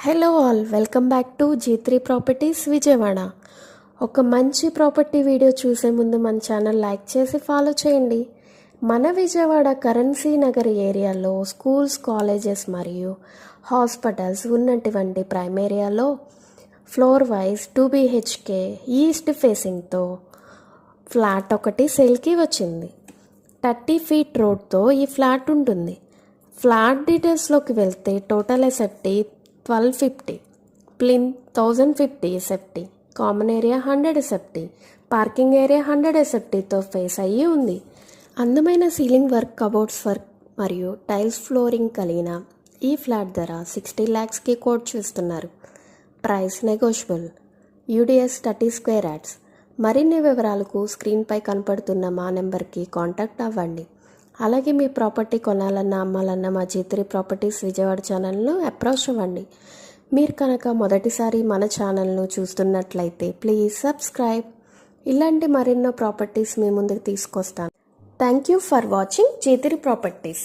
Hello all, welcome back to G3 properties Vijayawada. ఒక మంచి property video చూసే ముందు మన ఛానల్ లైక్ చేసి ఫాలో చేయండి. మన విజయవాడ కరెన్సీ నగర్ ఏరియాలో స్కూల్స్, కాలేజెస్ మరియు హాస్పిటల్స్ ఉన్నటువంటి ప్రైమ్ ఏరియాలో ఫ్లోర్ వైజ్ 2 BHK ఈస్ట్ ఫేసింగ్తో ఫ్లాట్ ఒకటి సేల్కి వచ్చింది. 30 feet రోడ్తో ఈ ఫ్లాట్ ఉంటుంది. ఫ్లాట్ డీటెయిల్స్లోకి వెళ్తే total SFT 1250, plinth 1050 SFT, common area 100 SFT, parking area 100 ఎస్ఎఫ్టీతో ఫేస్ అయ్యి ఉంది. అందమైన సీలింగ్ వర్క్, కబోర్డ్స్ వర్క్ మరియు టైల్స్ ఫ్లోరింగ్ కలిగిన ఈ ఫ్లాట్ ధర 60 lakhsకి కోట్ చేస్తున్నారు. Price negotiable. UDS 30 square yards. మరిన్ని వివరాలకు స్క్రీన్పై కనపడుతున్న మా నెంబర్కి కాంటాక్ట్ అవ్వండి. అలాగే మీ ప్రాపర్టీ కొనాలన్నా అమ్మాలన్నా మా G3 ప్రాపర్టీస్ విజయవాడ ఛానల్ను అప్రోచ్ అవ్వండి. మీరు కనుక మొదటిసారి మన ఛానల్ను చూస్తున్నట్లయితే ప్లీజ్ సబ్స్క్రైబ్. ఇలాంటి మరెన్నో ప్రాపర్టీస్ మీ ముందుకు తీసుకొస్తాను. Thank you for watching G3 properties.